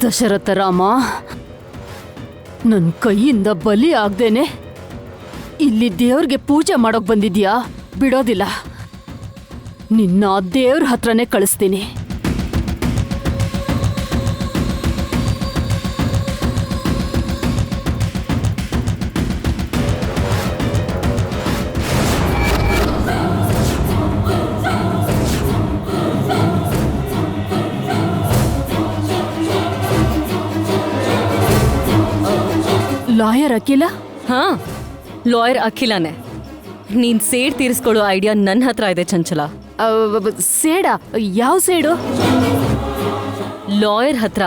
ದಶರಥ ರಾಮ, ನನ್ನ ಕೈಯಿಂದ ಬಲಿ ಆಗ್ದೇನೆ ಇಲ್ಲಿ ದೇವ್ರಿಗೆ ಪೂಜೆ ಮಾಡೋಕ್ ಬಂದಿದ್ಯಾ? ಬಿಡೋದಿಲ್ಲ, ನಿನ್ನ ದೇವ್ರ ಹತ್ರನೇ ಕಳಿಸ್ತೀನಿ. ಲಾಯರ್ ಅಖಿಲ? ಹಾ, ಲಾಯರ್ ಅಖಿಲನೇ. ನೀನ್ ಸೇಡ್ ತೀರಿಸ್ಕೊಳ್ಳೋ ಐಡಿಯಾ ನನ್ನ ಹತ್ರ ಇದೆ ಚಂಚಲ. ಸೇಡ? ಯಾವ ಸೇಡು? ಲಾಯರ್ ಹತ್ರ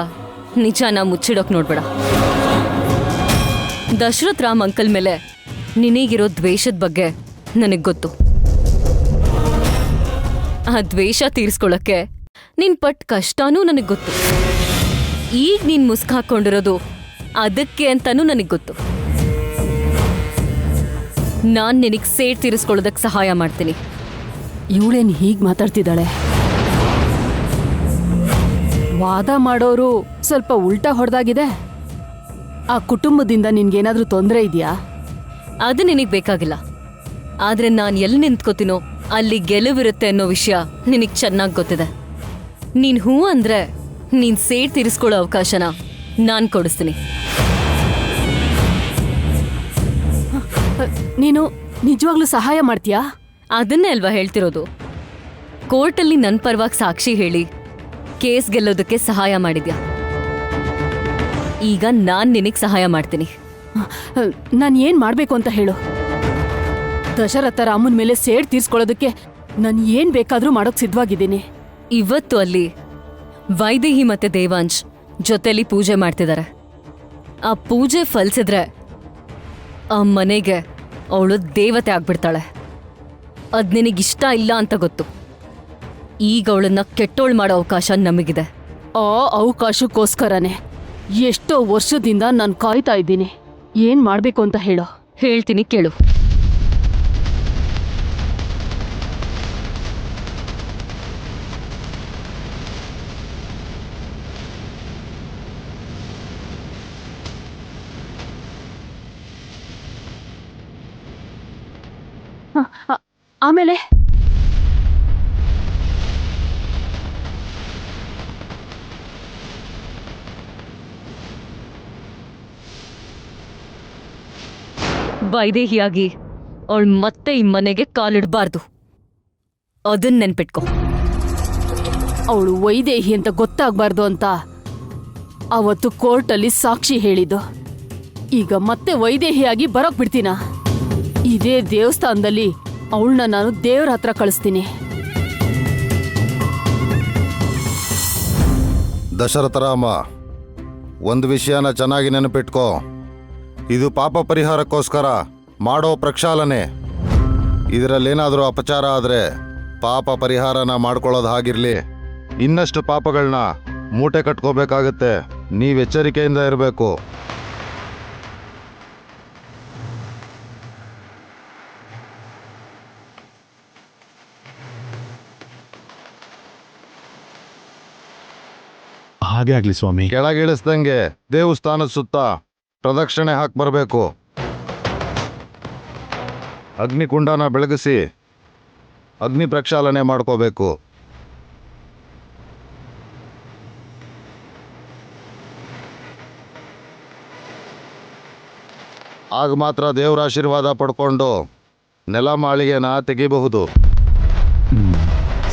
ನಿಜಾನ ಮುಚ್ಚಿಡೋಕ್ ನೋಡ್ಬೇಡ. ದಶರಥ್ ರಾಮ್ ಅಂಕಲ್ ಮೇಲೆ ನಿನಗಿರೋ ದ್ವೇಷದ ಬಗ್ಗೆ ನನಗ್ ಗೊತ್ತು. ಆ ದ್ವೇಷ ತೀರಿಸ್ಕೊಳ್ಳೋಕ್ಕೆ ನೀನ್ ಪಟ್ ಕಷ್ಟನೂ ನನಗ್ ಗೊತ್ತು. ಈಗ ನೀನ್ ಮುಸ್ಕ್ ಹಾಕೊಂಡಿರೋದು ಅದಕ್ಕೆ ಅಂತಾನೂ ನನಗ್ ಗೊತ್ತು. ನಾನ್ ನಿನಗ್ ಸೇಡ್ ತೀರಿಸ್ಕೊಳ್ಳೋದಕ್ಕೆ ಸಹಾಯ ಮಾಡ್ತೀನಿ. ಇವಳೇನು ಹೀಗ್ ಮಾತಾಡ್ತಿದ್ದಾಳೆ? ವಾದ ಮಾಡೋರು ಸ್ವಲ್ಪ ಉಲ್ಟಾ ಹೊಡೆದಾಗಿದೆ. ಆ ಕುಟುಂಬದಿಂದ ನಿನ್ಗೇನಾದ್ರೂ ತೊಂದರೆ ಇದೆಯಾ? ಅದು ನಿನಗ್ ಬೇಕಾಗಿಲ್ಲ. ಆದ್ರೆ ನಾನ್ ಎಲ್ಲಿ ನಿಂತ್ಕೋತೀನೋ ಅಲ್ಲಿ ಗೆಲುವಿರುತ್ತೆ ಅನ್ನೋ ವಿಷಯ ನಿನಗ್ ಚೆನ್ನಾಗಿ ಗೊತ್ತಿದೆ. ನೀನ್ ಹೂ ಅಂದ್ರೆ ನೀನ್ ಸೇಡ್ ತೀರಿಸ್ಕೊಳ್ಳೋ ಅವಕಾಶನ ನಾನ್ ಕೊಡಿಸ್ತೀನಿ. ನೀನು ನಿಜವಾಗ್ಲೂ ಸಹಾಯ ಮಾಡ್ತೀಯಾ? ಅದನ್ನೇ ಅಲ್ವಾ ಹೇಳ್ತಿರೋದು. ಕೋರ್ಟಲ್ಲಿ ನನ್ನ ಪರವಾಗಿ ಸಾಕ್ಷಿ ಹೇಳಿ ಕೇಸ್ ಗೆಲ್ಲೋದಕ್ಕೆ ಸಹಾಯ ಮಾಡಿದ್ಯಾ. ಈಗ ನಾನ್ ನಿನಗ್ ಸಹಾಯ ಮಾಡ್ತೀನಿ. ನಾನು ಏನ್ ಮಾಡ್ಬೇಕು ಅಂತ ಹೇಳು. ದಶರಥ ರಾಮನ್ ಮೇಲೆ ಸೇಡ್ ತೀರ್ಸ್ಕೊಳ್ಳೋದಕ್ಕೆ ನಾನು ಏನ್ ಬೇಕಾದ್ರೂ ಮಾಡೋಕ್ ಸಿದ್ಧವಾಗಿದ್ದೀನಿ. ಇವತ್ತು ಅಲ್ಲಿ ವೈದೇಹಿ ಮತ್ತೆ ದೇವಾಂಶ್ ಜೊತೆಲಿ ಪೂಜೆ ಮಾಡ್ತಿದ್ದಾರೆ. ಆ ಪೂಜೆ ಫಲಿಸಿದ್ರೆ ಆ ಮನೆಗೆ ಅವಳು ದೇವತೆ ಆಗ್ಬಿಡ್ತಾಳೆ. ಅದ್ ನಿನಗಿಷ್ಟ ಇಲ್ಲ ಅಂತ ಗೊತ್ತು. ಈಗ ಅವಳನ್ನ ಕೆಟ್ಟೋಳ್ ಮಾಡೋ ಅವಕಾಶ ನಮಗಿದೆ. ಆ ಅವಕಾಶಕ್ಕೋಸ್ಕರನೇ ಎಷ್ಟೋ ವರ್ಷದಿಂದ ನಾನು ಕಾಯ್ತಾ ಇದ್ದೀನಿ. ಏನ್ ಮಾಡ್ಬೇಕು ಅಂತ ಹೇಳೋ. ಹೇಳ್ತೀನಿ ಕೇಳು. ಆಮೇಲೆ ವೈದೇಹಿಯಾಗಿ ಅವಳು ಮತ್ತೆ ಈ ಮನೆಗೆ ಕಾಲಿಡಬಾರ್ದು. ಅದನ್ನ ನೆನ್ಪಿಟ್ಕೊ. ಅವಳು ವೈದೇಹಿ ಅಂತ ಗೊತ್ತಾಗ್ಬಾರ್ದು ಅಂತ ಅವತ್ತು ಕೋರ್ಟಲ್ಲಿ ಸಾಕ್ಷಿ ಹೇಳಿದ್ದು. ಈಗ ಮತ್ತೆ ವೈದೇಹಿಯಾಗಿ ಬರೋಕ್ ಬಿಡ್ತೀನ? ಇದೇ ದೇವಸ್ಥಾನದಲ್ಲಿ ಅವಳನ್ನ ನಾನು ದೇವ್ರ ಹತ್ರ ಕಳಿಸ್ತೀನಿ. ದಶರಥರಾಮ, ಒಂದು ವಿಷಯನ ಚೆನ್ನಾಗಿ ನೆನಪಿಟ್ಕೋ. ಇದು ಪಾಪ ಪರಿಹಾರಕ್ಕೋಸ್ಕರ ಮಾಡೋ ಪ್ರಕ್ಷಾಲನೆ. ಇದರಲ್ಲೇನಾದರೂ ಅಪಚಾರ ಆದರೆ ಪಾಪ ಪರಿಹಾರನ ಮಾಡ್ಕೊಳ್ಳೋದು ಹಾಗಿರ್ಲಿ, ಇನ್ನಷ್ಟು ಪಾಪಗಳನ್ನ ಮೂಟೆ ಕಟ್ಕೋಬೇಕಾಗತ್ತೆ. ನೀವು ಎಚ್ಚರಿಕೆಯಿಂದ ಇರಬೇಕು. ಹಾಗೆ ಆಗ್ಲಿ ಸ್ವಾಮಿ. ಕೆಳಗಿಳಿಸ್ದಂಗೆ ದೇವಸ್ಥಾನದ ಸುತ್ತ ಪ್ರದಕ್ಷಿಣೆ ಹಾಕಿ ಬರಬೇಕು. ಅಗ್ನಿಕುಂಡನ ಬೆಳಗಿಸಿ ಅಗ್ನಿ ಪ್ರಕ್ಷಾಲನೆ ಮಾಡ್ಕೋಬೇಕು. ಆಗ ಮಾತ್ರ ದೇವರ ಆಶೀರ್ವಾದ ಪಡ್ಕೊಂಡು ನೆಲ ಮಾಳಿಗೆನ ತೆಗಿಬಹುದು.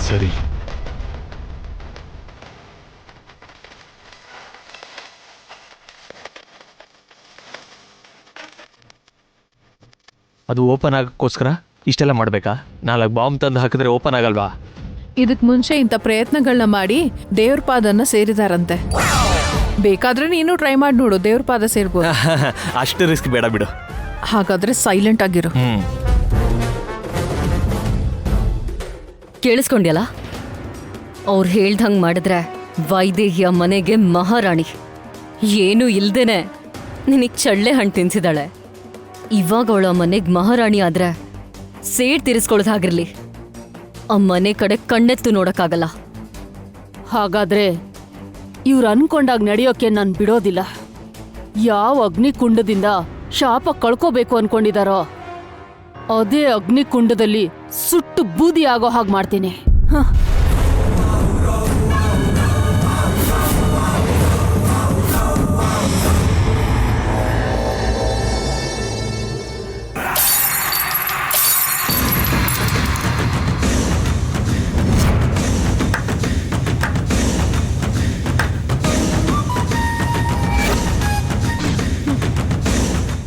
ಸರಿ. ಅದು ಓಪನ್ ಆಗಕ್ಕೋಸ್ಕರ ಇಷ್ಟೆಲ್ಲ ಮಾಡಬೇಕಾ? 4 ಬಾಂಬ್ ತಂದು ಹಾಕಿದ್ರೆ ಓಪನ್ ಆಗಲ್ವಾ? ಇದಕ್ ಮುಂಚೆ ಇಂಥ ಪ್ರಯತ್ನಗಳನ್ನ ಮಾಡಿ ದೇವ್ರ ಪಾದನ್ನ ಸೇರಿದಾರಂತೆ. ಬೇಕಾದ್ರೆ ನೀನು ಟ್ರೈ ಮಾಡಿ ನೋಡು, ದೇವ್ರ ಪಾದ ಸೇರ್ಬೋದು. ಅಷ್ಟು ರಿಸ್ಕ್ ಬೇಡ ಬಿಡು. ಹಾಗಾದ್ರೆ ಸೈಲೆಂಟ್ ಆಗಿರು. ಕೇಳಿಸ್ಕೊಂಡ್ಯಲ್ಲ? ಅವ್ರು ಹೇಳ್ದಂಗೆ ಮಾಡಿದ್ರೆ ವೈದೇಹಿಯ ಮನೆಗೆ ಮಹಾರಾಣಿ. ಏನೂ ಇಲ್ದೇನೆ ನಿನಗೆ ಚಳ್ಳೆ ಹಣ್ಣು ತಿನ್ಸಿದಾಳೆ. ಇವಾಗ ಅವಳು ಆ ಮನೆಗೆ ಮಹಾರಾಣಿ ಆದ್ರೆ ಸೇಡ್ ತೀರಿಸ್ಕೊಳ್ಳೋದಾಗಿರ್ಲಿ, ಆ ಮನೆ ಕಡೆ ಕಣ್ಣೆತ್ತು ನೋಡಕ್ಕಾಗಲ್ಲ. ಹಾಗಾದ್ರೆ ಇವ್ರು ಅನ್ಕೊಂಡಾಗ ನಡೆಯೋಕೆ ನಾನು ಬಿಡೋದಿಲ್ಲ. ಯಾವ ಅಗ್ನಿಕುಂಡದಿಂದ ಶಾಪ ಕಳ್ಕೋಬೇಕು ಅನ್ಕೊಂಡಿದಾರೋ ಅದೇ ಅಗ್ನಿಕುಂಡದಲ್ಲಿ ಸುಟ್ಟು ಬೂದಿ ಆಗೋ ಹಾಗೆ ಮಾಡ್ತೀನಿ. ಹ.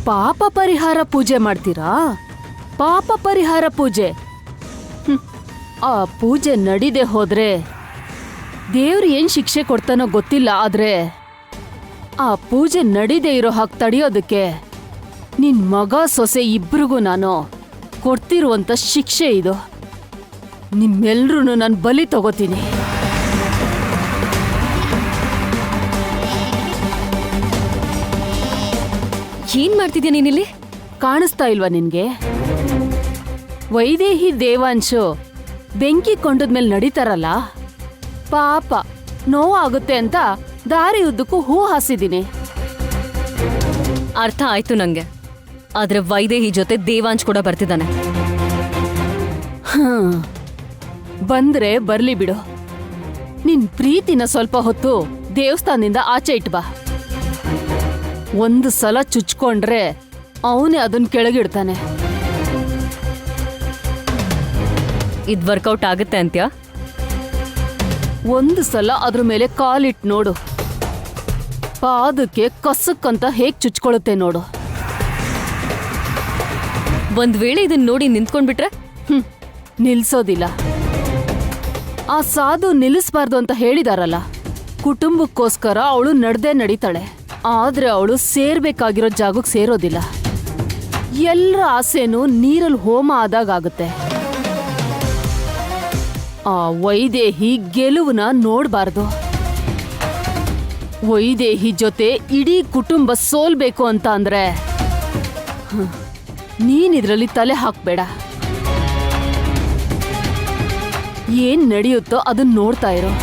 ಪಾಪ ಪರಿಹಾರ ಪೂಜೆ ಮಾಡ್ತೀರಾ? ಪಾಪ ಪರಿಹಾರ ಪೂಜೆ. ಆ ಪೂಜೆ ನಡಿದೆ ಹೋದ್ರೆ ದೇವ್ರು ಏನ್ ಶಿಕ್ಷೆ ಕೊಡ್ತಾನೋ ಗೊತ್ತಿಲ್ಲ. ಆದ್ರೆ ಆ ಪೂಜೆ ನಡಿದೆ ಇರೋ ಹಾಗೆ ತಡೆಯೋದಕ್ಕೆ ನಿನ್ ಮಗ ಸೊಸೆ ಇಬ್ರಿಗೂ ನಾನು ಕೊಡ್ತಿರುವಂತ ಶಿಕ್ಷೆ ಇದು. ನಿಮ್ಮೆಲ್ರೂ ನಾನು ಬಲಿ ತಗೋತೀನಿ. ಏನ್ ಮಾಡ್ತಿದ್ಯಾ ನೀನಿಲ್ಲಿ? ಕಾಣಿಸ್ತಾ ಇಲ್ವಾ ನಿನ್ಗೆ? ವೈದೇಹಿ ದೇವಾಂಶು ಬೆಂಕಿ ಕೊಂಡದ್ಮೇಲೆ ನಡೀತಾರಲ್ಲ, ಪಾಪ ನೋವಾಗುತ್ತೆ ಅಂತ ದಾರಿ ಉದ್ದಕ್ಕೂ ಹೂ ಹಾಸಿದ್ದೀನಿ. ಅರ್ಥ ಆಯ್ತು ನಂಗೆ. ಆದ್ರೆ ವೈದೇಹಿ ಜೊತೆ ದೇವಾಂಶ್ ಕೂಡ ಬರ್ತಿದ್ದಾನೆ. ಬಂದ್ರೆ ಬರ್ಲಿ ಬಿಡು. ನಿನ್ ಪ್ರೀತಿನ ಸ್ವಲ್ಪ ಹೊತ್ತು ದೇವಸ್ಥಾನದಿಂದ ಆಚೆ ಇಟ್ಬಾ. ಒಂದು ಸಲ ಚುಚ್ಕೊಂಡ್ರೆ ಅವನೇ ಅದನ್ನ ಕೆಳಗಿಡ್ತಾನೆ. ಇದ್ ವರ್ಕೌಟ್ ಆಗುತ್ತೆ ಅಂತ್ಯಾ? ಒಂದು ಸಲ ಅದ್ರ ಮೇಲೆ ಕಾಲಿಟ್ಟು ನೋಡು. ಪಾದಕ್ಕೆ ಕಸಕ್ಕಂತ ಹೇಗ್ ಚುಚ್ಕೊಳ್ಳುತ್ತೆ ನೋಡು. ಒಂದ್ ವೇಳೆ ಇದನ್ನ ನೋಡಿ ನಿಂತ್ಕೊಂಡ್ಬಿಟ್ರೆ? ನಿಲ್ಸೋದಿಲ್ಲ. ಆ ಸಾಧು ನಿಲ್ಲಿಸ್ಬಾರ್ದು ಅಂತ ಹೇಳಿದಾರಲ್ಲ. ಕುಟುಂಬಕ್ಕೋಸ್ಕರ ಅವಳು ನಡ್ದೇ ನಡೀತಾಳೆ. ಆದ್ರೆ ಅವಳು ಸೇರ್ಬೇಕಾಗಿರೋ ಜಾಗಕ್ಕೆ ಸೇರೋದಿಲ್ಲ. ಎಲ್ಲರ ಆಸೆನೂ ನೀರಲ್ಲಿ ಹೋಮ ಆದಾಗುತ್ತೆ. ಆ ವೈದೇಹಿ ಗೆಲುವನ್ನ ನೋಡ್ಬಾರ್ದು. ವೈದೇಹಿ ಜೊತೆ ಇಡೀ ಕುಟುಂಬ ಸೋಲ್ಬೇಕು ಅಂತ ಅಂದ್ರೆ ನೀನಿದ್ರಲ್ಲಿ ತಲೆ ಹಾಕ್ಬೇಡ. ಏನ್ ನಡೆಯುತ್ತೋ ಅದನ್ನ ನೋಡ್ತಾ ಇರೋ.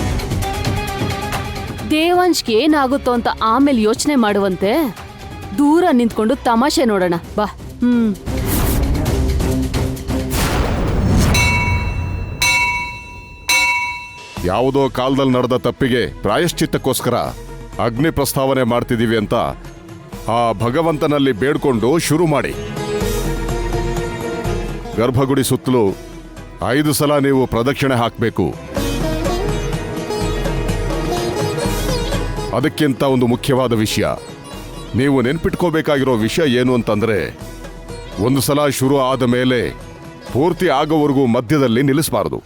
ದೇವಾಂಶ್ಗೆ ಏನಾಗುತ್ತೋ ಅಂತ ಆಮೇಲೆ ಯೋಚನೆ ಮಾಡುವಂತೆ ದೂರ ನಿಂತ್ಕೊಂಡು ತಮಾಷೆ ನೋಡೋಣ ಬಾ. ಯಾವುದೋ ಕಾಲದಲ್ಲಿ ನಡೆದ ತಪ್ಪಿಗೆ ಪ್ರಾಯಶ್ಚಿತ್ತಕ್ಕೋಸ್ಕರ ಅಗ್ನಿ ಪ್ರಸ್ತಾವನೆ ಮಾಡ್ತಿದೀವಿ ಅಂತ ಆ ಭಗವಂತನಲ್ಲಿ ಬೇಡ್ಕೊಂಡು ಶುರು ಮಾಡಿ. ಗರ್ಭಗುಡಿ ಸುತ್ತಲೂ 5 ಸಲ ನೀವು ಪ್ರದಕ್ಷಿಣೆ ಹಾಕಬೇಕು. ಅದಕ್ಕಿಂತ ಒಂದು ಮುಖ್ಯವಾದ ವಿಷಯ, ನೀವು ನೆನ್ಪಿಟ್ಕೋಬೇಕಾಗಿರೋ ವಿಷಯ ಏನು ಅಂತಂದ್ರೆ, ಒಂದು ಸಲ ಶುರು ಆದ ಮೇಲೆ ಪೂರ್ತಿ ಆಗೋವರೆಗೂ ಮಧ್ಯದಲ್ಲಿ ನಿಲ್ಲಿಸಬಾರದು.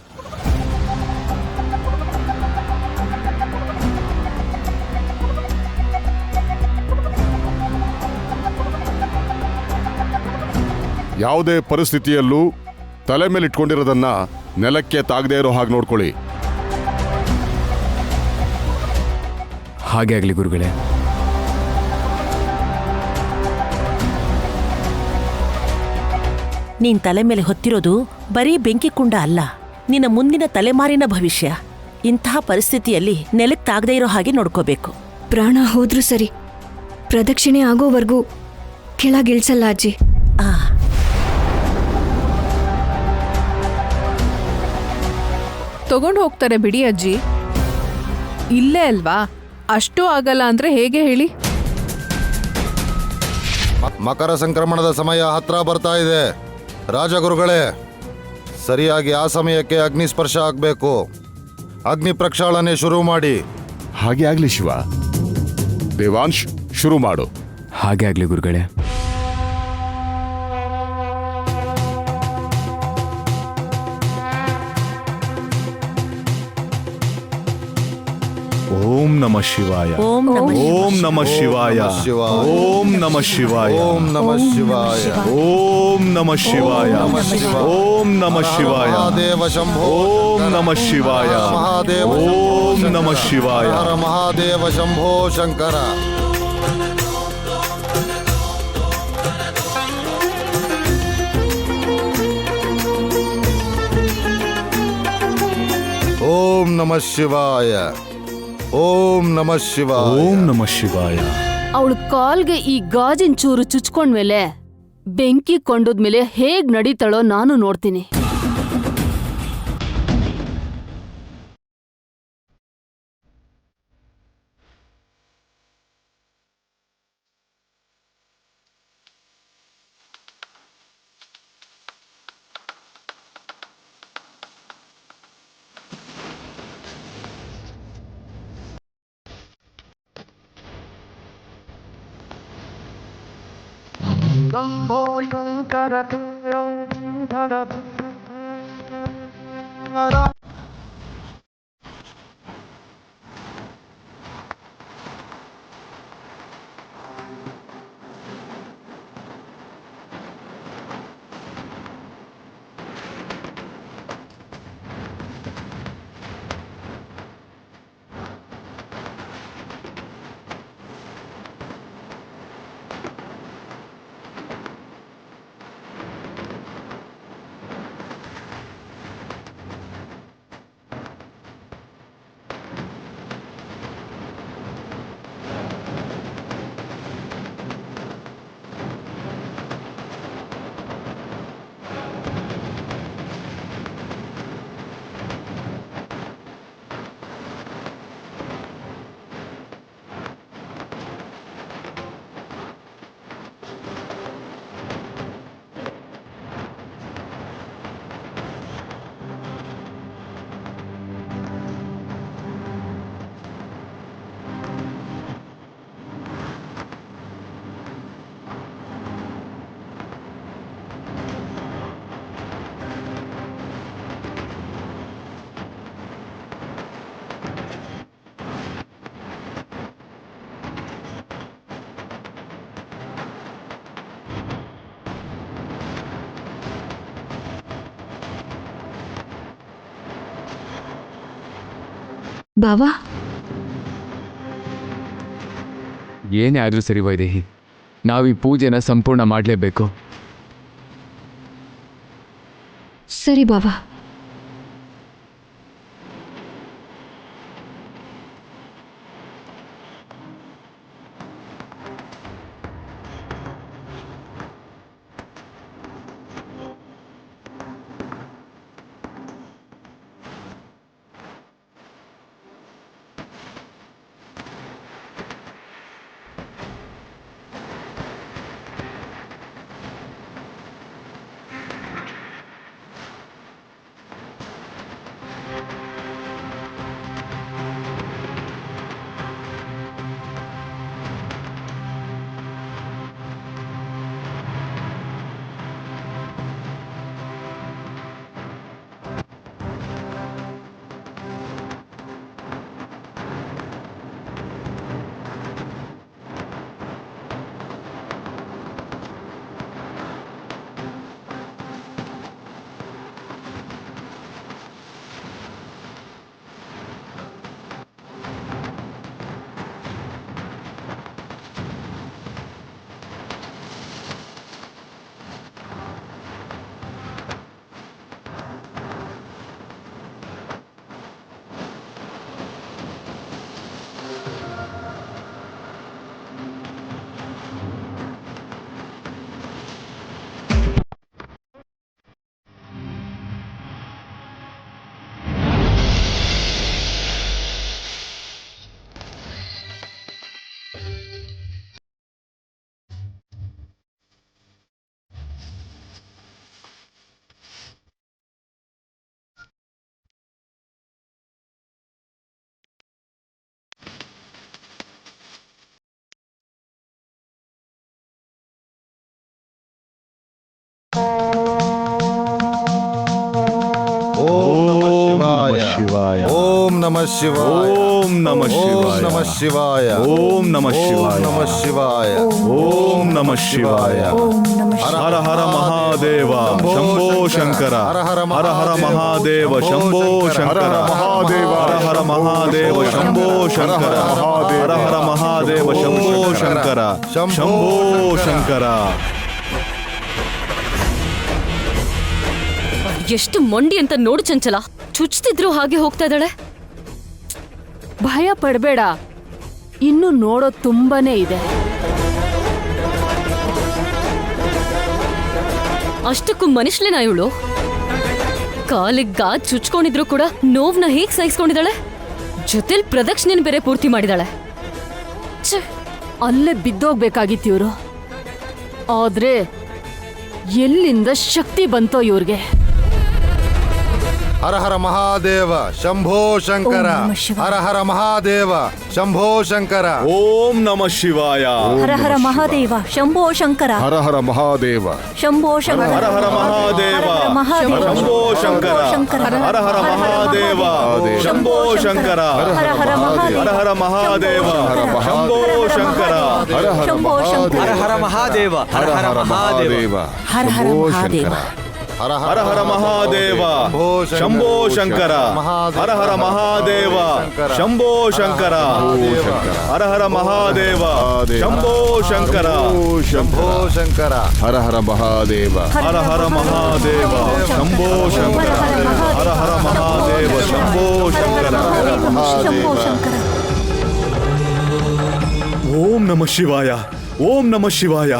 ಯಾವುದೇ ಪರಿಸ್ಥಿತಿಯಲ್ಲೂ ತಲೆ ಮೇಲೆ ಇಟ್ಕೊಂಡಿರೋದನ್ನ ನೆಲಕ್ಕೆ ತಾಗದೇ ಇರೋ ಹಾಗೆ ನೋಡ್ಕೊಳ್ಳಿ. ಹಾಗೆ ಆಗಲಿ ಗುರುಗಳೇ. ನೀನ್ ತಲೆ ಮೇಲೆ ಹೊತ್ತಿರೋದು ಬರೀ ಬೆಂಕಿ ಕುಂಡ ಅಲ್ಲ, ನಿನ್ನ ಮುಂದಿನ ತಲೆಮಾರಿನ ಭವಿಷ್ಯ. ಇಂತಹ ಪರಿಸ್ಥಿತಿಯಲ್ಲಿ ನೆಲಕ್ಕೆ ತಾಗದೇ ಇರೋ ಹಾಗೆ ನೋಡ್ಕೋಬೇಕು. ಪ್ರಾಣ ಹೋದ್ರೂ ಸರಿ, ಪ್ರದಕ್ಷಿಣೆ ಆಗೋವರೆಗೂ ಕೆಳಗಿಳಿಸಲ್ಲ ಅಜ್ಜಿ. ತಗೊಂಡು ಹೋಗ್ತಾರೆ ಬಿಡಿ ಅಜ್ಜಿ. ಇಲ್ಲೇ ಅಲ್ವಾ, ಅಷ್ಟೂ ಆಗಲ್ಲ ಅಂದ್ರೆ ಹೇಗೆ ಹೇಳಿ? ಮಕರ ಸಂಕ್ರಮಣದ ಸಮಯ ಹತ್ರ ಬರ್ತಾ ಇದೆ. ರಾಜಗುರುಗಳೇ, ಸರಿಯಾಗಿ ಆ ಸಮಯಕ್ಕೆ ಅಗ್ನಿ ಸ್ಪರ್ಶ ಆಗಬೇಕು. ಅಗ್ನಿ ಪ್ರಕ್ಷಾಳನೆ ಶುರು ಮಾಡಿ. ಹಾಗೆ ಆಗ್ಲಿ ಶಿವ. ದೇವಾಂಶ್, ಶುರು ಮಾಡು. ಹಾಗೆ ಆಗಲಿ ಗುರುಗಳೇ. ಓಂ ನಮಃ ಶಿವಾಯ. ಓಂ ನಮಃ ಓಂ ನಮಃ ಶಿವಾಯ. ಓಂ ನಮಃ ಶಿವಾಯ. ಓಂ ನಮಃ ಶಿವಾಯ. ಓಂ ನಮಃ ಶಿವಾಯ. ಓಂ ನಮಃ ಶಿವಾಯ. ಮಹಾದೇವ ಶಂಭೋ. ಓಂ ನಮಃ ಶಿವಾಯ. ಮಹಾದೇವ. ಓಂ ನಮಃ ಶಿವಾಯ. ಹರ ಮಹಾದೇವ ಶಂಭೋ ಶಂಕರ. ಓಂ ನಮಃ ಶಿವಾಯ. ಓಂ ನಮಃ ಶಿವಾಯ. ಓಂ ನಮಃ ಶಿವಾಯ. ಅವಳ ಕಾಲ್ಗೆ ಈ ಗಾಜಿನ ಚೂರು ಚುಚ್ಕೊಂಡ್ಮೇಲೆ ಬೆಂಕಿ ಕೊಂಡದ್ಮೇಲೆ ಹೇಗ್ ನಡೀತಾಳೋ ನಾನು ನೋಡ್ತೀನಿ. ಬಾವಾ, ಏನೇ ಆದರೂ ಸರಿ ವೈದೇಹಿ, ನಾವು ಈ ಪೂಜೆನ ಸಂಪೂರ್ಣ ಮಾಡಲೇಬೇಕು. ಸರಿ ಬಾವಾ. ಓಂ ನಮಃ ಶಿವಾಯ. ಓಂ ನಮಃ ಶಿವಾಯ. ಓಂ ನಮಃ ಶಿವಾಯ. ಓಂ ನಮಃ ಶಿವಾಯ. ನಮಃ ಶಿವಾಯ. ಓಂ ನಮಃ ಶಿವಾಯ. ಹರ ಹರ ಮಹಾದೇವ ಶಂಭೋ ಶಂಕರ. ಹರ ಹರ ಮಹಾದೇವ ಶಂಭೋ ಶಂಕರ. ಹರ ಹರ ಮಹಾದೇವ ಶಂಭೋ ಶಂಕರ. ಹರ ಹರ ಮಹಾದೇವ ಶಂಭೋ ಶಂಕರ. ಶಂಭೋ ಶಂಕರ. ಎಷ್ಟು ಮೊಂಡಿ ಅಂತ ನೋಡು ಚಂಚಲ, ಚುಚ್ತಿದ್ರು ಹಾಗೆ ಹೋಗ್ತಾ ಇದ್ದಾಳೆ. ಭಯ ಪಡಬೇಡ, ಇನ್ನು ನೋಡೋದು ತುಂಬಾನೇ ಇದೆ. ಅಷ್ಟಕ್ಕೂ ಮನುಷ್ಯಲೇನಾ ಇವಳು? ಕಾಲಿಗೆ ಗಾಜ್ ಚುಚ್ಕೊಂಡಿದ್ರು ಕೂಡ ನೋವ್ನ ಹೇಗ್ ಸಹಿಸ್ಕೊಂಡಿದ್ದಾಳೆ? ಜೊತೆಲ್ ಪ್ರದಕ್ಷಿಣೆನ್ ಬೇರೆ ಪೂರ್ತಿ ಮಾಡಿದಾಳೆ. ಅಲ್ಲೇ ಬಿದ್ದೋಗ್ಬೇಕಾಗಿತ್ತು ಇವ್ರು. ಆದ್ರೆ ಎಲ್ಲಿಂದ ಶಕ್ತಿ ಬಂತೋ ಇವ್ರಿಗೆ. ಹರ ಹರ ಮಹಾದೇವ ಶಂಭೋ ಶಂಕರ. ಹರ ಹರ ಮಹಾದೇವ ಶಂಭೋ ಶಂಕರ. ಓಂ ನಮಃ ಶಿವಾಯ. ಹರ ಹರ ಮಹಾದೇವ ಶಂಭೋ ಶಂಕರ. ಹರ ಹರ ಮಹಾದೇವ ಶಂಭೋ ಶಂಕರ. ಹರ ಹರ ಮಹಾದೇವ ಶಂಭೋ ಶಂಕರ. ಹರ ಹರ ಮಹಾದೇವ ಶಂಭೋ ಶಂಕರ. ಹರ ಹರ ಮಹಾದೇವ. ಹರ ಹರ ಮಹಾದೇವ ಶಂಭೋ ಶಂಕರ. ಶಂಭೋ ಶಂಕರ. ಹರ ಹರ ಮಹಾದೇವ. ಹರ ಹರ ಮಹಾದೇವ ಹರ ಹರ ಮಹಾದೇವ. ಹರ ಹರ ಹರ ಮಹಾದೇವ ಶಂಭೋ ಶಂಕರ. ಹರ ಹರ ಮಹಾದೇವ ಶಂಭೋ ಶಂಕರ. ಹರ ಹರ ಮಹಾದೇವ ಶಂಭೋ ಶಂಕರ. ಶಂಭೋ ಶಂಕರ. ಹರ ಹರ ಮಹಾದೇವ. ಹರ ಹರ ಮಹಾದೇವ ಶಂಭೋ ಶಂಕರ. ಹರ ಹರ ಮಹಾದೇವ ಶಂಭೋ ಶಂಕರ. ಶಂಭೋ ಶಂಕರ. ಓಂ ನಮಃ ಶಿವಾಯ. ಓಂ ನಮಃ ಶಿವಾಯ.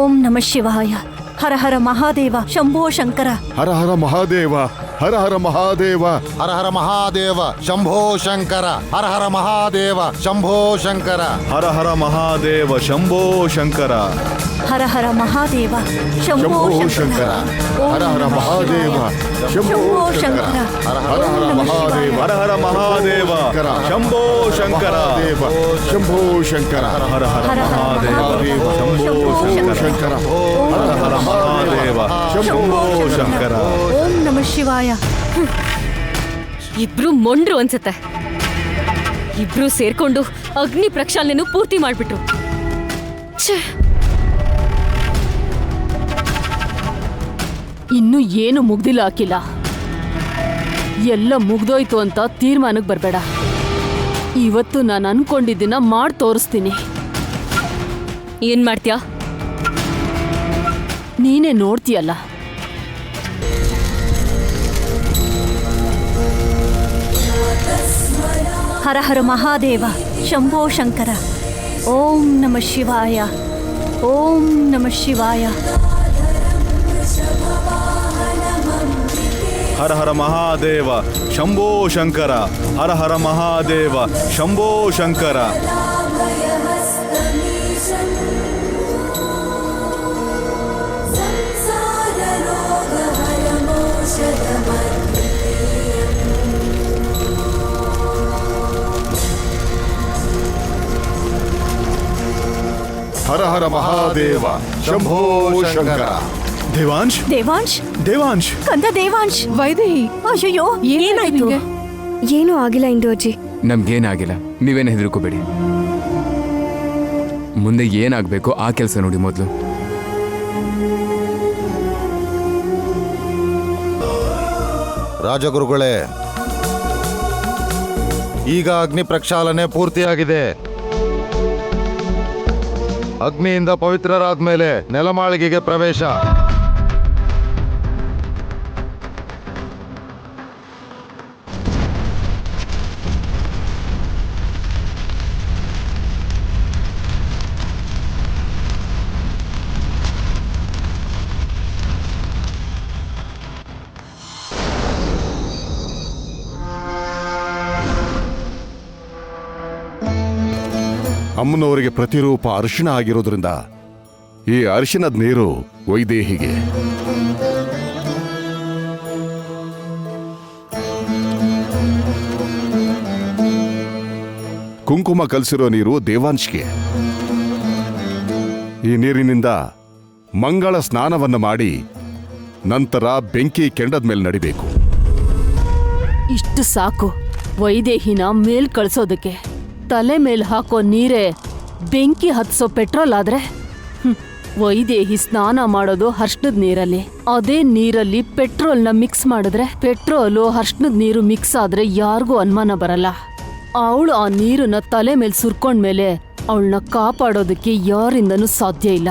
ಓಂ ನಮಃ ಶಿವಾಯ. ಹರ ಹರ ಮಹಾದೇವ ಶಂಭೋ ಶಂಕರ. ಹರ ಹರ ಮಹಾದೇವ. ಹರ ಹರ ಮಹಾದೇವ. ಹರ ಹರ ಮಹಾದೇವ ಶಂಭೋ ಶಂಕರ. ಹರ ಹರ ಮಹಾದೇವ ಶಂಭೋ ಶಂಕರ. ಹರ ಹರ ಮಹಾದೇವ ಶಂಭೋ ಶಂಕರ. ಹರ ಹರ ಮಹಾದೇವ ಶಂಭೋ ಶಂಕರ. ಹರ ಹರ ಮಹಾದೇವ ಶಂಭೋ ಶಂಕರ. ಹರ ಹರ ಮಹಾದೇವ. ಹರ ಹರ ಮಹಾದೇವ ಶಂಭೋ ಶಂಕರ. ಶಂಭೋ ಶಂಕರ. ಹರ ಹರ ಮಹಾದೇವ ಶಂಭೋ ಶಂಕರ. ಹರ ಹರ ಮಹಾದೇವ ಶಂಭೋ ಶಂಕರ. ಓಂ ನಮಃ ಶಿವಾಯ. ಇಬ್ರು ಮೊಂಡ್ರು ಅನ್ಸತ್ತೆ. ಇಬ್ರು ಸೇರ್ಕೊಂಡು ಅಗ್ನಿ ಪ್ರಕ್ಷಾಲನೆನೂ ಪೂರ್ತಿ ಮಾಡ್ಬಿಟ್ರು. ಛೇ, ಇನ್ನು ಏನು ಮುಗ್ದಿಲ್ಲ ಅಖಿಲ. ಎಲ್ಲ ಮುಗ್ದೋಯ್ತು ಅಂತ ತೀರ್ಮಾನಕ್ಕೆ ಬರಬೇಡ. ಇವತ್ತು ನಾನು ಅನ್ಕೊಂಡಿದ್ದನ್ನ ಮಾಡಿ ತೋರಿಸ್ತೀನಿ. ಏನ್ ಮಾಡ್ತ್ಯಾ? ನೀನೇ ನೋಡ್ತೀಯಲ್ಲ. ಹರ ಹರ ಮಹಾದೇವ ಶಂಭೋ ಶಂಕರ. ಓಂ ನಮಃ ಶಿವಾಯ. ಓಂ ನಮಃ ಶಿವಾಯ. ಹರ ಹರ ಮಹಾದೇವ ಶಂಭೋ ಶಂಕರ. ಹರ ಹರ ಮಹಾದೇವ ಶಂಭೋ ಶಂಕರ. ಹರ ಹರ ಮಹಾದೇವ ಶಂಭೋ ಶಂಕರ. ದೇವಾಂಶ್ ದೇವಾಂಶ್. ದೇವಾಂಶ್ ಕಂದ ದೇವಾಂಶ್. ವೈದೇಹಿ, ಅಯ್ಯೋ ಏನಾಯ್ತು? ನಿಂಗೆ? ಏನೂ ಆಗಿಲ್ಲ ಇಂದು ಅಜ್ಜಿ. ನಮ್ಗೇನಾಗಿಲ್ಲ, ನೀವೇನು ಹೆದರ್ಕೋಬೇಡಿ. ಮುಂದೆ ಏನಾಗಬೇಕೋ ಆ ಕೆಲಸ ನೋಡಿ ಮೊದಲು. ರಾಜಗುರುಗಳೇ, ಈಗ ಅಗ್ನಿ ಪ್ರಕ್ಷಾಲನೆ ಪೂರ್ತಿಯಾಗಿದೆ. ಅಗ್ನಿಯಿಂದ ಪವಿತ್ರರಾದ ಮೇಲೆ ನೆಲಮಾಳಿಗೆಗೆ ಪ್ರವೇಶ. ಅಮ್ಮನವರಿಗೆ ಪ್ರತಿರೂಪ ಅರಿಶಿಣ ಆಗಿರೋದ್ರಿಂದ ಈ ಅರಿಶಿಣದ ನೀರು ವೈದೇಹಿಗೆ. ಕುಂಕುಮ ಕಲಸಿರೋ ನೀರು ದೇವಾಂಶ್ಗೆ. ಈ ನೀರಿನಿಂದ ಮಂಗಳ ಸ್ನಾನವನ್ನು ಮಾಡಿ ನಂತರ ಬೆಂಕಿ ಕೆಂಡದ ಮೇಲೆ ನಡಿಬೇಕು. ಇಷ್ಟು ಸಾಕು ವೈದೇಹಿನ ಮೇಲ್ ಕಳ್ಸೋದಕ್ಕೆ. ತಲೆ ಮೇಲೆ ಹಾಕೋ ನೀರೇ ಬೆಂಕಿ ಹತ್ಸೋ ಪೆಟ್ರೋಲ್ ಆದ್ರೆ ವೈದೇಹಿ ಸ್ನಾನ ಮಾಡೋದು ಅರ್ಶನದ ನೀರಲ್ಲಿ. ಅದೇ ನೀರಲ್ಲಿ ಪೆಟ್ರೋಲ್ನ ಮಿಕ್ಸ್ ಮಾಡಿದ್ರೆ ಪೆಟ್ರೋಲು ಅರ್ಶನದ ನೀರು ಮಿಕ್ಸ್ ಆದ್ರೆ ಯಾರಿಗೂ ಅನುಮಾನ ಬರಲ್ಲ. ಅವಳು ಆ ನೀರನ್ನ ತಲೆ ಮೇಲೆ ಸುರ್ಕೊಂಡ್ಮೇಲೆ ಅವಳನ್ನ ಕಾಪಾಡೋದಕ್ಕೆ ಯಾರಿಂದನೂ ಸಾಧ್ಯ ಇಲ್ಲ.